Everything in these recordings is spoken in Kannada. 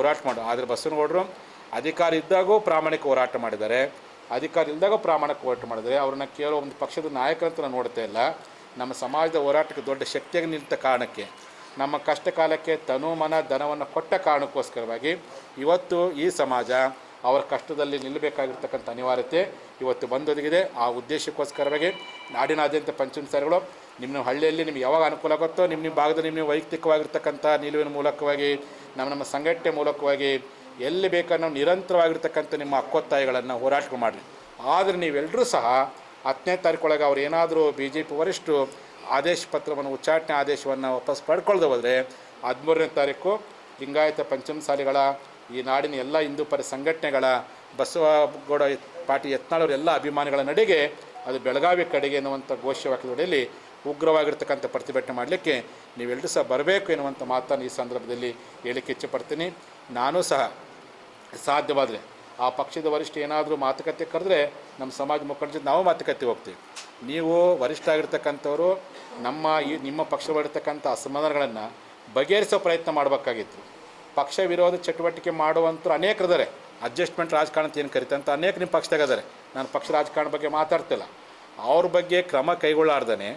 ಹೋರಾಟ ಆದರೆ ಬಸವನಗೌಡರು ಅಧಿಕಾರ ಇದ್ದಾಗೂ ಪ್ರಾಮಾಣಿಕ ಹೋರಾಟ ಮಾಡಿದ್ದಾರೆ, ಅಧಿಕಾರ ಇಲ್ಲದಾಗ ಪ್ರಾಮಾಣಿಕ ಹೋರಾಟ ಮಾಡಿದ್ದಾರೆ. ಅವ್ರನ್ನ ಕೇವಲ ಒಂದು ಪಕ್ಷದ ನಾಯಕರಂತ ನಾನು ನೋಡ್ತಾ ಇಲ್ಲ, ನಮ್ಮ ಸಮಾಜದ ಹೋರಾಟಕ್ಕೆ ದೊಡ್ಡ ಶಕ್ತಿಯಾಗಿ ನಿಂತ ಕಾರಣಕ್ಕೆ, ನಮ್ಮ ಕಷ್ಟ ಕಾಲಕ್ಕೆ ತನು ಮನ ಧನವನ್ನು ಕೊಟ್ಟ ಕಾರಣಕ್ಕೋಸ್ಕರವಾಗಿ ಇವತ್ತು ಈ ಸಮಾಜ ಅವರ ಕಷ್ಟದಲ್ಲಿ ನಿಲ್ಲಬೇಕಾಗಿರ್ತಕ್ಕಂಥ ಅನಿವಾರ್ಯತೆ ಇವತ್ತು ಬಂದೊದಗಿದೆ. ಆ ಉದ್ದೇಶಕ್ಕೋಸ್ಕರವಾಗಿ ನಾಡಿನಾದ್ಯಂತ ಪಂಚಮಸಾಲಿಗಳು ನಿಮ್ಮ ಹಳ್ಳಿಯಲ್ಲಿ ನಿಮ್ಗೆ ಯಾವಾಗ ಅನುಕೂಲ ಆಗುತ್ತೋ ನಿಮ್ಮ ಭಾಗದಲ್ಲಿ ನಿಮ್ಮ ವೈಯಕ್ತಿಕವಾಗಿರ್ತಕ್ಕಂಥ ನಿಲುವಿನ ಮೂಲಕವಾಗಿ ನಮ್ಮ ಸಂಘಟನೆ ಮೂಲಕವಾಗಿ ಎಲ್ಲಿ ಬೇಕಾದ್ರೆ ನಾವು ನಿರಂತರವಾಗಿರ್ತಕ್ಕಂಥ ನಿಮ್ಮ ಹಕ್ಕೊತ್ತಾಯಗಳನ್ನು ಹೋರಾಟ ಮಾಡಿರಿ. ಆದರೆ ನೀವೆಲ್ಲರೂ ಸಹ 10ನೇ ತಾರೀಕೊಳಗೆ ಅವ್ರು ಏನಾದರೂ BJP ವರಿಷ್ಠರು ಆದೇಶ ಪತ್ರವನ್ನು ಉಚ್ಚಾಟನೆ ಆದೇಶವನ್ನು ವಾಪಸ್ ಪಡ್ಕೊಳ್ದೆ ಹೋದರೆ 13ನೇ ತಾರೀಕು ಲಿಂಗಾಯತ ಪಂಚಮಸಾಲಿಗಳ ಈ ನಾಡಿನ ಎಲ್ಲ ಹಿಂದೂ ಪರ ಸಂಘಟನೆಗಳ ಬಸವಗೌಡ ಪಾಟೀಲ್ ಯತ್ನಾಳ್ ಎಲ್ಲ ಅಭಿಮಾನಿಗಳ ನಡೆಗೆ ಅದು ಬೆಳಗಾವಿ ಕಡೆಗೆ ಎನ್ನುವಂಥ ಘೋಷವಾಕ್ಯದೊಡೆಯಲ್ಲಿ ಉಗ್ರವಾಗಿರ್ತಕ್ಕಂಥ ಪ್ರತಿಭಟನೆ ಮಾಡಲಿಕ್ಕೆ ನೀವೆಲ್ಲರೂ ಸಹ ಬರಬೇಕು ಎನ್ನುವಂಥ ಮಾತನ್ನು ಈ ಸಂದರ್ಭದಲ್ಲಿ ಹೇಳಿಕ್ಕೆ ಇಚ್ಛೆಪಡ್ತೀನಿ. ನಾನು ಸಹ ಸಾಧ್ಯವಾದರೆ ಆ ಪಕ್ಷದ ವರಿಷ್ಠ ಏನಾದರೂ ಮಾತುಕತೆ ಕರೆದ್ರೆ ನಮ್ಮ ಸಮಾಜ ಮುಖಂಡರ ಜೊತೆ ನಾವು ಮಾತುಕತೆ ಹೋಗ್ತೀವಿ. ನೀವು ವರಿಷ್ಠ ಆಗಿರ್ತಕ್ಕಂಥವರು ನಿಮ್ಮ ಪಕ್ಷದಲ್ಲಿರ್ತಕ್ಕಂಥ ಅಸಮಾಧಾನಗಳನ್ನು ಬಗೆಹರಿಸೋ ಪ್ರಯತ್ನ ಮಾಡಬೇಕಾಗಿತ್ತು. ಪಕ್ಷ ವಿರೋಧ ಚಟುವಟಿಕೆ ಮಾಡುವಂಥರು ಅನೇಕರಿದ್ದಾರೆ, ಅಡ್ಜಸ್ಟ್ಮೆಂಟ್ ರಾಜಕಾರಣ ಅಂತ ಏನು ಕರಿತಂತ ಅನೇಕ ನಿಮ್ಮ ಪಕ್ಷದಾಗದ್ದಾರೆ. ನಾನು ಪಕ್ಷ ರಾಜಕಾರಣ ಬಗ್ಗೆ ಮಾತಾಡ್ತಿಲ್ಲ. ಅವ್ರ ಬಗ್ಗೆ ಕ್ರಮ ಕೈಗೊಳ್ಳಾರ್ದೇ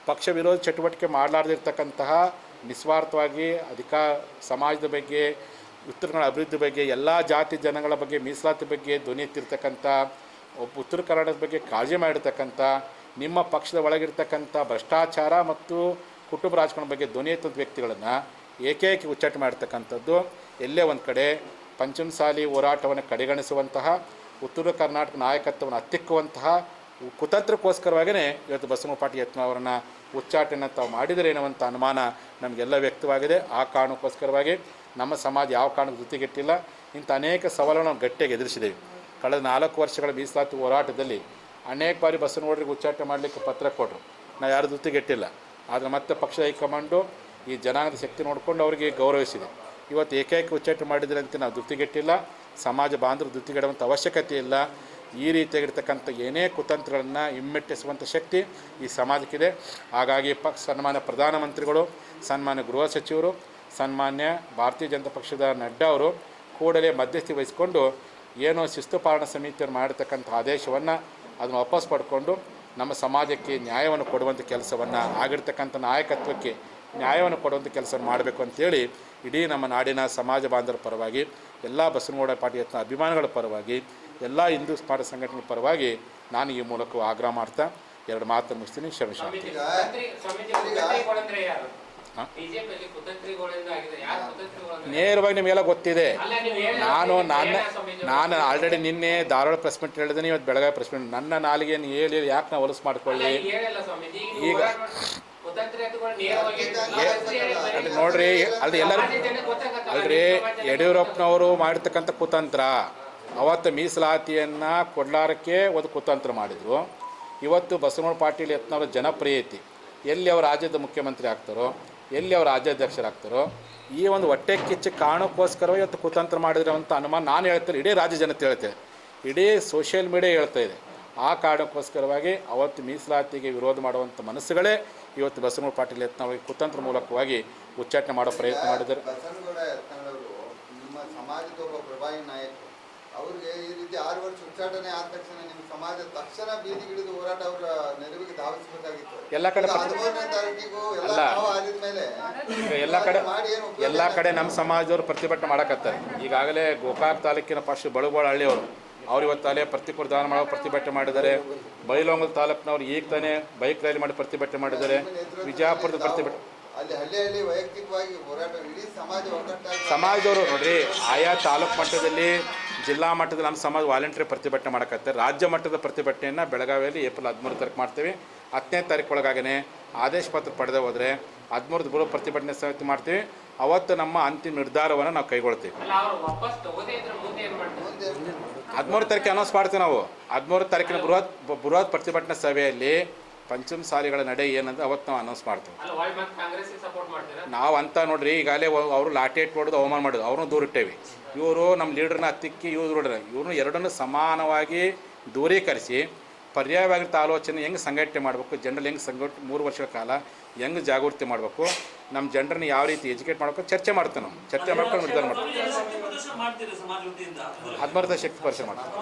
ಪಕ್ಷ ವಿರೋಧ ಚಟುವಟಿಕೆ ಮಾಡಲಾರ್ದಿರ್ತಕ್ಕಂತಹ ನಿಸ್ವಾರ್ಥವಾಗಿ ಸಮಾಜದ ಬಗ್ಗೆ, ಉತ್ತರ ಕನ್ನಡ ಅಭಿವೃದ್ಧಿ ಬಗ್ಗೆ, ಎಲ್ಲ ಜಾತಿ ಜನಗಳ ಬಗ್ಗೆ, ಮೀಸಲಾತಿ ಬಗ್ಗೆ ಧ್ವನಿ ಎತ್ತಿರ್ತಕ್ಕಂಥ, ಉತ್ತರ ಕನ್ನಡದ ಬಗ್ಗೆ ಕಾಳಜಿ ಮಾಡಿರ್ತಕ್ಕಂಥ, ನಿಮ್ಮ ಪಕ್ಷದ ಒಳಗಿರ್ತಕ್ಕಂಥ ಭ್ರಷ್ಟಾಚಾರ ಮತ್ತು ಕುಟುಂಬ ರಾಜಕಾರಣ ಬಗ್ಗೆ ಧ್ವನಿ ಎತ್ತದ ವ್ಯಕ್ತಿಗಳನ್ನು ಏಕೈಕಿ ಉಚ್ಚಾಟನೆ ಮಾಡ್ತಕ್ಕಂಥದ್ದು ಎಲ್ಲೇ ಒಂದು ಕಡೆ ಪಂಚಮಸಾಲಿ ಹೋರಾಟವನ್ನು ಕಡೆಗಣಿಸುವಂತಹ, ಉತ್ತರ ಕರ್ನಾಟಕ ನಾಯಕತ್ವವನ್ನು ಹತ್ತಿಕ್ಕುವಂತಹ ಕುತಂತ್ರಕ್ಕೋಸ್ಕರವಾಗಿಯೇ ಇವತ್ತು ಬಸವ ಪಾಟೀಲ್ ಯತ್ನಾಳ್ ಅವರನ್ನು ಉಚ್ಚಾಟನೆ ತಾವು ಮಾಡಿದರೆ ಎನ್ನುವಂಥ ಅನುಮಾನ ನಮಗೆಲ್ಲ ವ್ಯಕ್ತವಾಗಿದೆ. ಆ ಕಾರಣಕ್ಕೋಸ್ಕರವಾಗಿ ನಮ್ಮ ಸಮಾಜ ಯಾವ ಕಾರಣಕ್ಕೆ ಜೊತೆಗೆಟ್ಟಿಲ್ಲ. ಇಂಥ ಅನೇಕ ಸವಾಲುಗಳನ್ನು ನಾವು ಗಟ್ಟಿಯಾಗಿ ಎದುರಿಸಿದ್ದೇವೆ. ಕಳೆದ 4 ವರ್ಷಗಳ ಮೀಸಲಾತಿ ಹೋರಾಟದಲ್ಲಿ ಅನೇಕ ಬಾರಿ ಬಸವನಗೌಡರಿಗೆ ಉಚ್ಚಾಟನೆ ಮಾಡಲಿಕ್ಕೆ ಪತ್ರ ಕೊಟ್ಟರು, ನಾವು ಯಾರು ಜೊತೆಗೆಟ್ಟಿಲ್ಲ. ಆದರೆ ಮತ್ತೆ ಪಕ್ಷದ ಹೈಕಮಾಂಡು ಈ ಜನಾಂಗದ ಶಕ್ತಿ ನೋಡಿಕೊಂಡು ಅವರಿಗೆ ಗೌರವಿಸಿದೆ. ಇವತ್ತು ಏಕೈಕ ಉಚ್ಚಾಟನೆ ಮಾಡಿದರೆ ಅಂತ ನಾವು ಧೃತಿಗೆಟ್ಟಿಲ್ಲ. ಸಮಾಜ ಬಾಂಧವರು ಧೃತಿಗೆಡುವಂಥ ಅವಶ್ಯಕತೆ ಇಲ್ಲ. ಈ ರೀತಿಯಾಗಿರ್ತಕ್ಕಂಥ ಏನೇ ಕುತಂತ್ರಗಳನ್ನು ಹಿಮ್ಮೆಟ್ಟಿಸುವಂಥ ಶಕ್ತಿ ಈ ಸಮಾಜಕ್ಕಿದೆ. ಹಾಗಾಗಿ ಸನ್ಮಾನ್ಯ ಪ್ರಧಾನಮಂತ್ರಿಗಳು, ಸನ್ಮಾನ್ಯ ಗೃಹ ಸಚಿವರು, ಸನ್ಮಾನ್ಯ ಭಾರತೀಯ ಜನತಾ ಪಕ್ಷದ ನಡ್ಡಾ ಅವರು ಕೂಡಲೇ ಮಧ್ಯಸ್ಥಿ ವಹಿಸಿಕೊಂಡು ಏನೋ ಶಿಸ್ತು ಪಾಲನಾ ಸಮಿತಿಯನ್ನು ಮಾಡಿರ್ತಕ್ಕಂಥ ಆದೇಶವನ್ನು ಅದನ್ನು ವಾಪಸ್ ಪಡ್ಕೊಂಡು ನಮ್ಮ ಸಮಾಜಕ್ಕೆ ನ್ಯಾಯವನ್ನು ಕೊಡುವಂಥ ಕೆಲಸವನ್ನು, ಆಗಿರ್ತಕ್ಕಂಥ ನಾಯಕತ್ವಕ್ಕೆ ನ್ಯಾಯವನ್ನು ಕೊಡುವಂಥ ಕೆಲಸವನ್ನು ಮಾಡಬೇಕು ಅಂತೇಳಿ ಇಡೀ ನಮ್ಮ ನಾಡಿನ ಸಮಾಜ ಬಾಂಧವರ ಪರವಾಗಿ, ಎಲ್ಲ ಬಸವನಗೌಡ ಪಾಟೀಲ್ ಯತ್ನಾಳ್ ಅಭಿಮಾನಿಗಳ ಪರವಾಗಿ, ಎಲ್ಲ ಹಿಂದೂ ಸ್ಮಾರಕ ಸಂಘಟನೆಗಳ ಪರವಾಗಿ ನಾನು ಈ ಮೂಲಕ ಆಗ್ರಹ ಮಾಡ್ತಾ 2 ಮಾತನ್ನು ಮುಗಿಸ್ತೀನಿ. ಕ್ಷಮಿಸಿ. ನೇರವಾಗಿ ನಿಮಗೆಲ್ಲ ಗೊತ್ತಿದೆ. ನಾನು ಆಲ್ರೆಡಿ ನಿನ್ನೆ ಧಾರವಾಡ ಪ್ರೆಸ್ ಮೀಟ್ ಹೇಳಿದ್ದೀನಿ, ಇವತ್ತು ಬೆಳಗಾವಿ ಪ್ರೆಸ್ ಮೀಟ್. ನನ್ನ ನಾಲಿಗೆಯನ್ನು ಹೇಳಿ ಯಾಕೆ ನಾವು ಹೊಲಸು ಮಾಡ್ಕೊಳ್ಳಿ. ಈಗ ನೋಡ್ರಿ, ಅಲ್ರಿ ಯಡಿಯೂರಪ್ಪನವರು ಮಾಡಿರ್ತಕ್ಕಂಥ ಕುತಂತ್ರ, ಅವತ್ತು ಮೀಸಲಾತಿಯನ್ನು ಕೊಡ್ಲಾರಕ್ಕೆ ಒಂದು ಕುತಂತ್ರ ಮಾಡಿದರು. ಇವತ್ತು ಬಸವನಗೌಡ ಪಾಟೀಲ್ ಯತ್ನಾಳ್ ಜನಪ್ರಿಯತೆ ಎಲ್ಲಿ ಅವರು ರಾಜ್ಯದ ಮುಖ್ಯಮಂತ್ರಿ ಆಗ್ತಾರೋ, ಎಲ್ಲಿ ಅವರು ರಾಜ್ಯಾಧ್ಯಕ್ಷರಾಗ್ತಾರೋ, ಈ ಒಂದು ಹೊಟ್ಟೆ ಕಿಚ್ಚು ಕಾರಣಕ್ಕೋಸ್ಕರವೇ ಇವತ್ತು ಕುತಂತ್ರ ಮಾಡಿದ್ರೆ ಅಂತ ಅನುಮಾನ ನಾನು ಹೇಳ್ತೇನೆ, ಇಡೀ ರಾಜ್ಯ ಜನತೆ ಹೇಳ್ತೇನೆ, ಇಡೀ ಸೋಷಿಯಲ್ ಮೀಡಿಯಾ ಹೇಳ್ತಾ ಇದೆ. ಆ ಕಾರಣಕ್ಕೋಸ್ಕರವಾಗಿ ಅವತ್ತು ಮೀಸಲಾತಿಗೆ ವಿರೋಧ ಮಾಡುವಂಥ ಮನಸ್ಸುಗಳೇ ಇವತ್ತು ಬಸವನಗೌಡ ಪಾಟೀಲ್ ಯತ್ನಾಳ್ ಕುತಂತ್ರ ಮೂಲಕವಾಗಿ ಉಚ್ಚಾಟನೆ ಮಾಡೋ ಪ್ರಯತ್ನ ಮಾಡಿದ್ದಾರೆ. ಅವ್ರಿಗೆ ಈ ರೀತಿ 6 ವರ್ಷ ಉಚ್ಚಾಟನೆ ಆದ ತಕ್ಷಣ ನಿಮ್ಮ ಸಮಾಜ ತಕ್ಷಣ ಬೀದಿಗಿಳಿದು ಹೋರಾಟ ಅವರ ನೆರವಿಗೆ ಧಾವಿಸಬೇಕಾಗಿತ್ತು. ಎಲ್ಲ ಕಡೆ ಎಲ್ಲ ಕಡೆ ನಮ್ಮ ಸಮಾಜದವರು ಪ್ರತಿಭಟನೆ ಮಾಡಕತ್ತಾರೆ. ಈಗಾಗಲೇ ಗೋಕಾಕ್ ತಾಲೂಕಿನ ಫಸ್ಟ್ ಬಳುಗೋಳ ಹಳ್ಳಿಯವರು ಅವ್ರು ಇವತ್ತು ಅಲ್ಲೇ ದಾನ ಮಾಡೋ ಪ್ರತಿಭಟನೆ ಮಾಡಿದ್ದಾರೆ. ಬೈಲಹೊಂಗಲ ತಾಲೂಕಿನವ್ರು ಈಗ ತಾನೇ ಬೈಕ್ ರ್ಯಾಲಿ ಮಾಡಿ ಪ್ರತಿಭಟನೆ ಮಾಡಿದ್ದಾರೆ. ವಿಜಯಪುರದ ಪ್ರತಿಭಟನೆ ಸಮಾಜದವರು ನೋಡ್ರಿ, ಆಯಾ ತಾಲೂಕು ಮಟ್ಟದಲ್ಲಿ, ಜಿಲ್ಲಾ ಮಟ್ಟದಲ್ಲಿ ನಮ್ಮ ಸಮಾಜ ವಾಲಂಟ್ರಿ ಪ್ರತಿಭಟನೆ ಮಾಡಕತ್ತಾರೆ. ರಾಜ್ಯ ಮಟ್ಟದ ಪ್ರತಿಭಟನೆಯನ್ನು ಬೆಳಗಾವಿಯಲ್ಲಿ ಏಪ್ರಿಲ್ 13 ತಾರೀಕು ಮಾಡ್ತೀವಿ. 10ನೇ ತಾರೀಕೊಳಗಾಗೇ ಆದೇಶ ಪತ್ರ ಪಡೆದೇ ಹೋದರೆ 13 ಗೃಹ ಪ್ರತಿಭಟನೆ ಸಮಿತಿ ಮಾಡ್ತೀವಿ. ಅವತ್ತು ನಮ್ಮ ಅಂತಿಮ ನಿರ್ಧಾರವನ್ನು ನಾವು ಕೈಗೊಳ್ತೀವಿ. 13 ತಾರೀಕು ಅನೌನ್ಸ್ ಮಾಡ್ತೀವಿ ನಾವು. 13 ತಾರೀಕಿನ ಬೃಹತ್ ಪ್ರತಿಭಟನಾ ಸಭೆಯಲ್ಲಿ ಪಂಚಮಸಾಲಿಗಳ ನಡೆ ಏನಂದ್ರೆ ಅವತ್ತು ನಾವು ಅನೌನ್ಸ್ ಮಾಡ್ತೀವಿ. ನಾವು ಅಂತ ನೋಡ್ರಿ, ಈಗಾಗಲೇ ಅವರು ಲಾಠಿ ಇಟ್ಟು ಹೊಡೆದು ಅವಮಾನ ಮಾಡೋದು, ಅವ್ರನ್ನೂ ದೂರ ಇಟ್ಟೇವಿ. ಇವರು ನಮ್ಮ ಲೀಡ್ರನ್ನ ಹತ್ತಿಕ್ಕಿ ಇವ್ರನ್ನ ಎರಡನ್ನೂ ಸಮಾನವಾಗಿ ದೂರೀಕರಿಸಿ ಪರ್ಯಾಯವಾಗಿರ್ತ ಆಲೋಚನೆ ಹೆಂಗೆ ಸಂಘಟನೆ ಮಾಡಬೇಕು, ಜನರಲ್ಲಿ ಹೆಂಗೆ 3 ವರ್ಷಗಳ ಕಾಲ ಹೆಂಗೆ ಜಾಗೃತಿ ಮಾಡಬೇಕು, ನಮ್ಮ ಜನರನ್ನ ಯಾವ ರೀತಿ ಎಜುಕೇಟ್ ಮಾಡಬೇಕು ಚರ್ಚೆ ಮಾಡ್ತೇವೆ. ನಾವು ಚರ್ಚೆ ಮಾಡ್ಕೊಂಡು ನಿರ್ಧಾರ ಮಾಡ್ತೀವಿ. ಮಾಡ್ತೀರಿ ಸಮಾಜ ವತಿಯಿಂದ? ಆತ್ಮಹತ್ಯೆ ಶಕ್ತಿ ಪರಿಚಯ ಮಾಡ್ತಾರೆ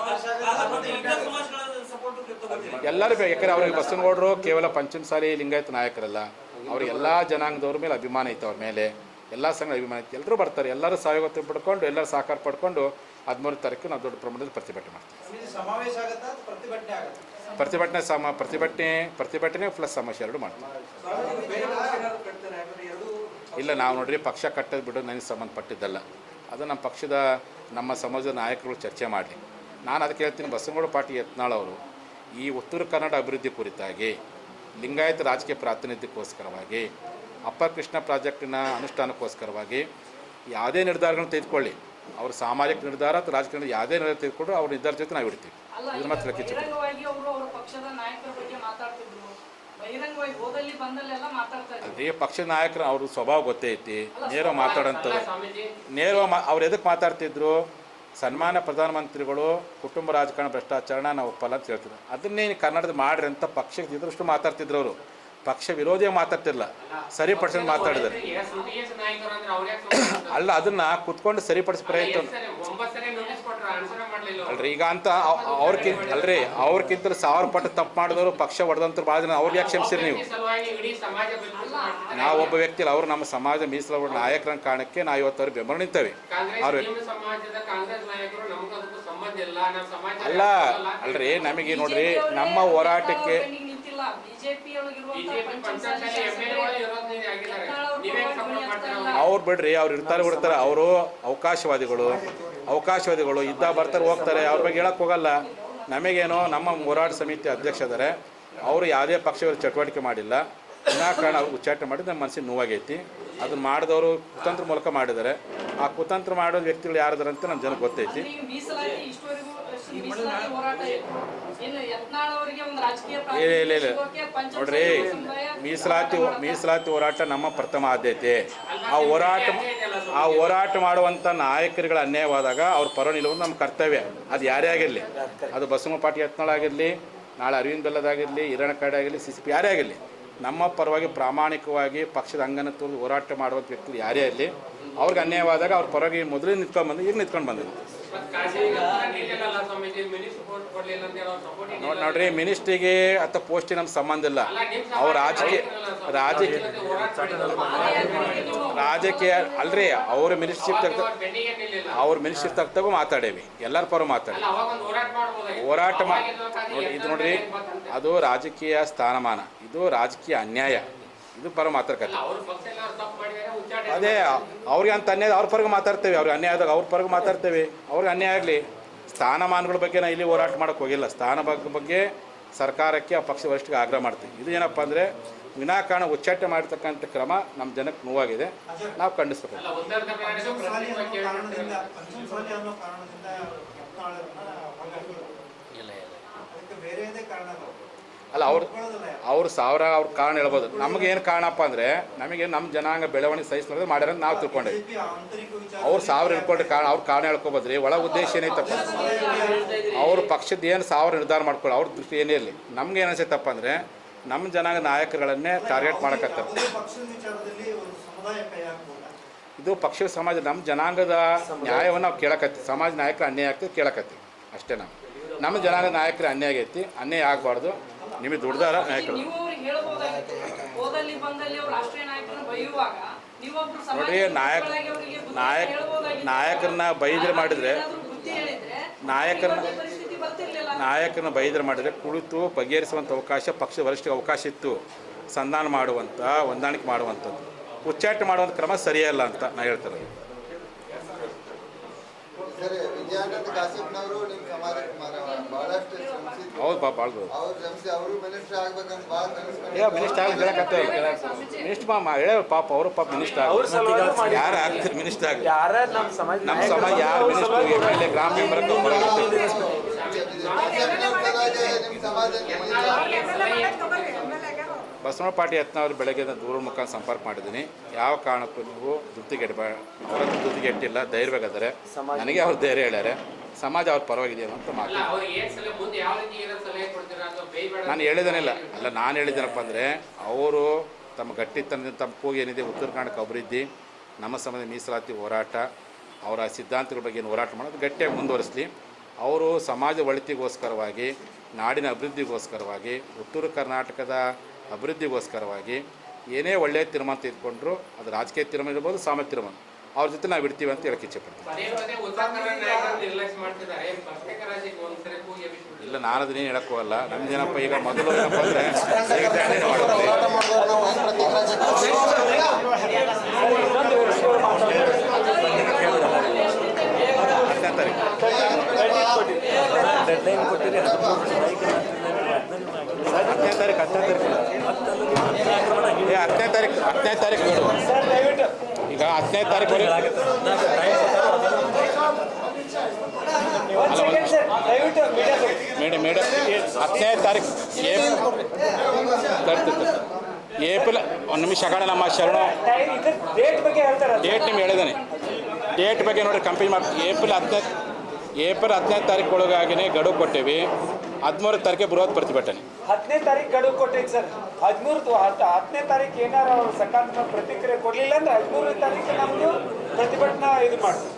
ಮತ್ತೆ ಇತರ ಸಮಾಜಗಳ ಸಪೋರ್ಟ್ ತಗೋತೀರಿ? ಎಲ್ಲರೂ ಯಾಕಂದ್ರೆ ಅವ್ರಿಗೆ ಬಸವನಗೌಡರು ಕೇವಲ ಪಂಚಮಸಾಲಿ ಲಿಂಗಾಯತ ನಾಯಕರಲ್ಲ, ಅವ್ರಿಗೆ ಎಲ್ಲ ಜನಾಂಗದವ್ರ ಮೇಲೆ ಅಭಿಮಾನ ಐತೆ, ಅವ್ರ ಮೇಲೆ ಎಲ್ಲ ಸಂಘ ಅಭಿಮಾನ ಐತೆ, ಎಲ್ಲರೂ ಬರ್ತಾರೆ, ಎಲ್ಲರೂ ಸಹಯೋಗ ಪಡ್ಕೊಂಡು ಎಲ್ಲರೂ ಸಹಕಾರ ಪಡ್ಕೊಂಡು 13 ತಾರೀಕು ನಾವು ದೊಡ್ಡ ಪ್ರಮಾಣದಲ್ಲಿ ಪ್ರತಿಭಟನೆ ಮಾಡ್ತೀವಿ. ಸಮಾವೇಶ ಆಗುತ್ತಾ ಪ್ರತಿಭಟನೆ ಆಗುತ್ತೆ? ಪ್ರತಿಭಟನೆ ಪ್ಲಸ್ ಸಮಸ್ಯೆ ಎರಡು ಮಾಡ್ತೀವಿ. ಇಲ್ಲ, ನಾವು ನೋಡ್ರಿ ಪಕ್ಷ ಕಟ್ಟೋದು ಬಿಡೋದು ನನಗೆ ಸಂಬಂಧಪಟ್ಟಿದ್ದಲ್ಲ, ಅದು ನಮ್ಮ ಪಕ್ಷದ ನಮ್ಮ ಸಮಾಜದ ನಾಯಕರು ಚರ್ಚೆ ಮಾಡಲಿ. ನಾನು ಅದಕ್ಕೆ ಹೇಳ್ತೀನಿ, ಬಸವನಗೌಡ ಪಾಟೀಲ್ ಯತ್ನಾಳ್ ಅವರು ಈ ಉತ್ತರ ಕನ್ನಡ ಅಭಿವೃದ್ಧಿ ಕುರಿತಾಗಿ, ಲಿಂಗಾಯತ ರಾಜಕೀಯ ಪ್ರಾತಿನಿಧ್ಯಕ್ಕೋಸ್ಕರವಾಗಿ, ಅಪ್ಪರ್ ಕೃಷ್ಣ ಪ್ರಾಜೆಕ್ಟಿನ ಅನುಷ್ಠಾನಕ್ಕೋಸ್ಕರವಾಗಿ ಯಾವುದೇ ನಿರ್ಧಾರಗಳನ್ನು ತೆಗೆದುಕೊಳ್ಳಿ, ಅವರು ಸಾಮಾಜಿಕ ನಿರ್ಧಾರ ಅಥವಾ ರಾಜಕೀಯ ನಿರ್ಧಾರ ಯಾವುದೇ ನಿರ್ಧಾರ ತೆಗೆದುಕೊಂಡು ಅವ್ರ ನಿರ್ಧಾರ ಜೊತೆ ನಾವು ಇಡ್ತೀವಿ. ಇದು ಮಾತ್ರ ಅದೇ ಪಕ್ಷದ ನಾಯಕರು ಅವ್ರ ಸ್ವಭಾವ ಗೊತ್ತೇ ಐತಿ, ನೇರವಾಗಿ ಮಾತಾಡೋಂಥದ್ದು. ನೇರವಾಗಿ ಅವ್ರು ಎದಕ್ಕೆ ಮಾತಾಡ್ತಿದ್ರು, ಸನ್ಮಾನ್ಯ ಪ್ರಧಾನಮಂತ್ರಿಗಳು ಕುಟುಂಬ ರಾಜಕಾರಣ ಭ್ರಷ್ಟಾಚಾರ ನಾವು ಒಪ್ಪಲ್ಲ ಅಂತ ಹೇಳ್ತಿದ್ರು. ಅದನ್ನೇ ಕನ್ನಡದ ಮಾಡ್ರಿ ಅಂತ ಪಕ್ಷಕ್ಕೆ ಇದ್ರಷ್ಟು ಮಾತಾಡ್ತಿದ್ರು. ಅವರು ಪಕ್ಷ ವಿರೋಧಿಯಾಗಿ ಮಾತಾಡ್ತಿರಲಿಲ್ಲ, ಸರಿಪಡಿಸೋದು ಮಾತಾಡಿದ್ದಾರೆ. ಅಲ್ಲ, ಅದನ್ನು ಕುತ್ಕೊಂಡು ಸರಿಪಡಿಸೋ ಪ್ರಯತ್ನ ಅಲ್ರಿ. ಈಗ ಅಂತ ಅವ್ರಕ್ಕಿಂತ 1000 ಪಟ್ಟು ತಪ್ಪು ಮಾಡಿದವರು ಪಕ್ಷ ಹೊಡೆದಂತ ಭಾಳ ಜನ, ಅವ್ರಿಗೆ ಯಾಕೆ ಕ್ಷಮಿಸಿರಿ ನೀವು? ನಾವು ಒಬ್ಬ ವ್ಯಕ್ತಿ ಇಲ್ಲ, ಅವರು ನಮ್ಮ ಸಮಾಜ ಮೀಸಲು ನಾಯಕರ ಕಾರಣಕ್ಕೆ ನಾವು ಇವತ್ತು ಅವ್ರಿಗೆ ಬೆಂಬಲ ನಿಂತೇವೆ. ಅವ್ರು ಅಲ್ಲ ಅಲ್ರಿ, ನಮಗೆ ನೋಡ್ರಿ ನಮ್ಮ ಹೋರಾಟಕ್ಕೆ ಅವ್ರು ಬಿಡ್ರಿ, ಅವ್ರು ಇರ್ತಾರೆ ಬಿಡ್ತಾರೆ, ಅವರು ಅವಕಾಶವಾದಿಗಳು ಇದ್ದ ಬರ್ತಾರೆ ಹೋಗ್ತಾರೆ, ಅವ್ರ ಬಗ್ಗೆ ಹೇಳಕ್ಕೆ ಹೋಗಲ್ಲ. ನಮಗೇನೋ ನಮ್ಮ ಹೋರಾಟ ಸಮಿತಿ ಅಧ್ಯಕ್ಷ ಇದ್ದಾರೆ, ಅವರು ಯಾವುದೇ ಪಕ್ಷ ಚಟುವಟಿಕೆ ಮಾಡಿಲ್ಲ, ವಿನಾಕಾರಣ ಅವ್ರು ಉಚ್ಚಾಟನೆ ಮಾಡಿದ್ದು ನಮ್ಮ ಮನಸ್ಸಿಗೆ ನೋವಾಗೈತಿ. ಅದನ್ನ ಮಾಡಿದವರು ಕುತಂತ್ರ ಮೂಲಕ ಮಾಡಿದ್ದಾರೆ. ಆ ಕುತಂತ್ರ ಮಾಡೋ ವ್ಯಕ್ತಿಗಳು ಯಾರಿದಾರೆ ಅಂತ ನಮ್ಮ ಜನಕ್ಕೆ ಗೊತ್ತೈತಿ. ಇಲ್ಲ ನೋಡ್ರಿ, ಮೀಸಲಾತಿ ಹೋರಾಟ ನಮ್ಮ ಪ್ರಥಮ ಆದ್ಯತೆ. ಆ ಹೋರಾಟ ಮಾಡುವಂಥ ನಾಯಕರುಗಳ ಅನ್ಯಾಯವಾದಾಗ ಅವ್ರ ಪರ ನಿಲ್ಲುವುದು ನಮ್ಮ ಕರ್ತವ್ಯ. ಅದು ಯಾರೇ ಆಗಿರಲಿ, ಅದು ಬಸವ ಪಾಟೀಲ್ ಯತ್ನಾಳ್ ಆಗಿರಲಿ, ನಾಳೆ ಅರವಿಂದ್ ಬೆಲ್ಲದಾಗಿರಲಿ, ಹಿರಣ್ಕಾಡೆ ಆಗಿರಲಿ, CCP ಯಾರೇ ಆಗಿರಲಿ, ನಮ್ಮ ಪರವಾಗಿ ಪ್ರಾಮಾಣಿಕವಾಗಿ ಪಕ್ಷದ ಅಂಗನ ತೋರಿಸಿ ಹೋರಾಟ ಮಾಡುವಂಥ ವ್ಯಕ್ತಿಗಳು ಯಾರೇ ಇರಲಿ, ಅವ್ರಿಗೆ ಅನ್ಯಾಯವಾದಾಗ ಅವ್ರ ಪರವಾಗಿ ಮೊದಲೇ ನಿಂತ್ಕೊಂಡು ಈಗ ನಿಂತ್ಕೊಂಡು ಬಂದಿದ್ದು. ನೋಡ್ರಿ, ಮಿನಿಸ್ಟ್ರಿಗೆ ಅಥವಾ ಪೋಸ್ಟಿಗೆ ನಮ್ಮ ಸಂಬಂಧ ಇಲ್ಲ. ಅವ್ರ ರಾಜಕೀಯ ಅಲ್ರಿ, ಅವ್ರ ಮಿನಿಸ್ಟ್ರಿ ತಗ್ತಾಗೂ ಮಾತಾಡೇವಿ, ಎಲ್ಲರ ಪರ ಮಾತಾಡಿ ಹೋರಾಟ ನೋಡಿ. ಇದು ನೋಡ್ರಿ, ಅದು ರಾಜಕೀಯ ಸ್ಥಾನಮಾನ, ಇದು ರಾಜಕೀಯ ಅನ್ಯಾಯ, ಇದು ಪರ ಮಾತಾಡ್ಕತ್ತೆ. ಅದೇ ಅವ್ರಿಗೆ ಅಂತ ಅನ್ಯಾಯ ಅವ್ರ ಪರಗೆ ಮಾತಾಡ್ತೇವೆ, ಅವ್ರಿಗೆ ಅನ್ಯಾಯ ಆದಾಗ ಅವ್ರ ಪರಗೆ ಮಾತಾಡ್ತೇವೆ. ಅವ್ರಿಗೆ ಅನ್ಯಾಯ ಆಗಲಿ, ಸ್ಥಾನಮಾನಗಳ ಬಗ್ಗೆ ನಾವು ಇಲ್ಲಿ ಹೋರಾಟ ಮಾಡೋಕ್ಕೆ ಹೋಗಿಲ್ಲ. ಸ್ಥಾನ ಬಗ್ಗೆ ಸರ್ಕಾರಕ್ಕೆ ಆ ಪಕ್ಷ ವರಿಷ್ಠರಿಗೆ ಆಗ್ರಹ ಮಾಡ್ತೀವಿ. ಇದು ಏನಪ್ಪ ಅಂದರೆ ವಿನಾಕಾರಣ ಉಚ್ಚಾಟನೆ ಮಾಡಿರ್ತಕ್ಕಂಥ ಕ್ರಮ ನಮ್ಮ ಜನಕ್ಕೆ ನೋವಾಗಿದೆ, ನಾವು ಖಂಡಿಸ್ಬೇಕು. ಅಲ್ಲ, ಅವ್ರು ಅವ್ರ ಕಾರಣ ಹೇಳ್ಬೋದು. ನಮಗೇನು ಕಾರಣಪ್ಪ ಅಂದರೆ, ನಮಗೆ ನಮ್ಮ ಜನಾಂಗ ಬೆಳವಣಿಗೆ ಸಹಿಸಲಾರ್ದೆ ಮಾಡ್ಯಾರ ಅಂತ ನಾವು ತಿಳ್ಕೊಂಡೇವಿ. ಅವ್ರು 1000 ಹೇಳ್ಕೊಂಡ್ರೆ ಅವ್ರ ಕಾರಣ ಹೇಳ್ಕೊಬೋದ್ರಿ. ಒಳ ಉದ್ದೇಶ ಏನೈತಪ್ಪ, ಅವ್ರ ಪಕ್ಷದ ಏನು 1000 ನಿರ್ಧಾರ ಮಾಡ್ಕೊಳ್ಳಿ, ಅವ್ರ ದೃಷ್ಟಿ ಏನೇ ಇರಲಿ. ನಮ್ಗೆ ಏನು ಅನ್ಸೈತಪ್ಪ ಅಂದರೆ, ನಮ್ಮ ಜನಾಂಗ ನಾಯಕರುಗಳನ್ನೇ ಟಾರ್ಗೆಟ್ ಮಾಡಕತ್ತಾರೆ. ಇದು ಪಕ್ಷದ ಸಮಾಜ, ನಮ್ಮ ಜನಾಂಗದ ನ್ಯಾಯವನ್ನು ನಾವು ಕೇಳಕತ್ತೀವಿ. ಸಮಾಜ ನಾಯಕರ ಅನ್ಯಾಯ ಆಗ್ತದೆ ಕೇಳಕತ್ತೀವಿ ಅಷ್ಟೇ. ನಮ್ಮ ಜನಾಂಗದ ನಾಯಕರ ಅನ್ಯಾಯ ಆಗೈತಿ, ಅನ್ಯಾಯ ಆಗಬಾರ್ದು. ನಿಮಗೆ ದುಡ್ದಾರ ನಾಯಕರು ನೋಡ್ರಿ, ನಾಯಕರನ್ನ ಬೈದ್ರೆ ಮಾಡಿದ್ರೆ ನಾಯಕರನ್ನ ಬೈದ್ರೆ ಮಾಡಿದ್ರೆ ಕುಳಿತು ಬಗೆಹರಿಸುವಂಥ ಅವಕಾಶ ಪಕ್ಷದ ವರಿಷ್ಠರಿಗೆ ಅವಕಾಶ ಇತ್ತು. ಸಂಧಾನ ಮಾಡುವಂಥ, ಹೊಂದಾಣಿಕೆ ಮಾಡುವಂಥದ್ದು, ಉಚ್ಚಾಟನೆ ಮಾಡುವಂಥ ಕ್ರಮ ಸರಿಯಲ್ಲ ಅಂತ ನಾ ಹೇಳ್ತಾರೆ. ಹೌದು ಭಾಳ ಮಿನಿಸ್ಟರ್ ಆಗಿ ಮಿನಿಸ್ಟರ್ ಹೇಳ ಪಾಪ ಅವರು ಪಾಪ ಮಿನಿಸ್ಟರ್ ಯಾರು ಆಗ್ತಾರೆ, ಮಿನಿಸ್ಟರ್ ಆಗಿ ನಮ್ಮ ಸಮಾಜ ಯಾರು ಮಿನಿಸ್ಟರ್ MLA ಗ್ರಾಮ ಮೆಂಬರ್ ಬಸವಣ್ಣ ಪಾಟೀಲ್ ಯತ್ನಾಳ್ ಬೆಳಗ್ಗೆ ದೂರ ಮುಖ ಸಂಪರ್ಕ ಮಾಡಿದ್ದೀನಿ. ಯಾವ ಕಾರಣಕ್ಕೂ ನೀವು ದುಡ್ಡಿಗೆಡ್ಬೇಡ, ಅವರ ದುಡ್ಡಿಗೆಟ್ಟಿಲ್ಲ, ಧೈರ್ಯವಾಗಿದ್ದಾರೆ. ನನಗೆ ಅವ್ರು ಧೈರ್ಯ ಹೇಳ್ಯಾರೆ, ಸಮಾಜ ಅವ್ರ ಪರವಾಗಿದೆಯೋ ಅಂತ ಮಾತು ನಾನು ಹೇಳಿದ್ದೇನಿಲ್ಲ. ಅಲ್ಲ, ನಾನು ಹೇಳಿದ್ದೇನಪ್ಪ ಅಂದರೆ, ಅವರು ತಮ್ಮ ಗಟ್ಟಿತನದಿಂದ ತಮ್ಮ ಕೂಗು ಏನಿದೆ ಉತ್ತರ ಕರ್ನಾಟಕ ಅಭಿವೃದ್ಧಿ, ನಮ್ಮ ಸಮಾಜ ಮೀಸಲಾತಿ ಹೋರಾಟ, ಅವರ ಸಿದ್ಧಾಂತಗಳ ಬಗ್ಗೆ ಏನು ಹೋರಾಟ ಮಾಡೋದು ಗಟ್ಟಿಯಾಗಿ ಮುಂದುವರಿಸಲಿ. ಅವರು ಸಮಾಜ ಒಳಿತಿಗೋಸ್ಕರವಾಗಿ, ನಾಡಿನ ಅಭಿವೃದ್ಧಿಗೋಸ್ಕರವಾಗಿ, ಉತ್ತರ ಕರ್ನಾಟಕದ ಅಭಿವೃದ್ಧಿಗೋಸ್ಕರವಾಗಿ ಏನೇ ಒಳ್ಳೆಯ ತೀರ್ಮಾನ ತೆಗೆದುಕೊಂಡ್ರು, ಅದು ರಾಜಕೀಯ ತೀರ್ಮಾನ ಇರ್ಬೋದು, ಸಾಮಾಜಿಕ ತೀರ್ಮಾನ, ಅವ್ರ ಜೊತೆ ನಾವು ಇಡ್ತೀವಿ ಅಂತ ಹೇಳಕ್ಕೆ ಇಚ್ಛೆಪಡ್ತೀನಿ. ಇಲ್ಲ, ನಾನು ಅದನ್ನೇನು ಹೇಳಕ್ಕೆ ಹೋಗಲ್ಲ. ನಮ್ದೇನಪ್ಪ ಈಗ ಮೊದಲು ಏನಪ್ಪ ಅಂದರೆ ಹೋರಾಟ ಮಾಡಿದವ್ರು ನಾವು ಹೆಂಗ್ ಹತ್ತನೇ ತಾರೀಕು ಈಗ 10ನೇ ತಾರೀಕು ಮೇಡಮ್ 10ನೇ ತಾರೀಕು ಏಪ್ರಿಲ್ ಒಂದು ನಿಮಿಷ ಆಗೋಣ. ನಮ್ಮ ಶರಣ ಡೇಟ್ ನಿಮ್ಗೆ ಹೇಳಿದಾನೆ. ಡೇಟ್ ಬಗ್ಗೆ ನೋಡಿ ಕಂಪೇರ್ ಮಾಡಿ. ಏಪ್ರಿಲ್ 10ನೇ ತಾರೀಕು ಒಳಗಾಗಿನೇ ಗಡುವು ಕೊಟ್ಟೇವಿ. 13 ತಾರೀಕಿಗೆ ಬೃಹತ್ ಪ್ರತಿಭಟನೆ. 10ನೇ ತಾರೀಕು ಗಡುವು ಕೊಟ್ಟಿದ್ದು ಸರ್. 10ನೇ ತಾರೀಕು ಏನಾರು ಅವ್ರು ಸಕಾರಾತ್ಮಕ ಪ್ರತಿಕ್ರಿಯೆ ಕೊಡಲಿಲ್ಲ ಅಂದ್ರೆ 13ನೇ ತಾರೀಕು ನಮ್ಮದು ಪ್ರತಿಭಟನಾ ಇದು ಮಾಡ್ತೀವಿ.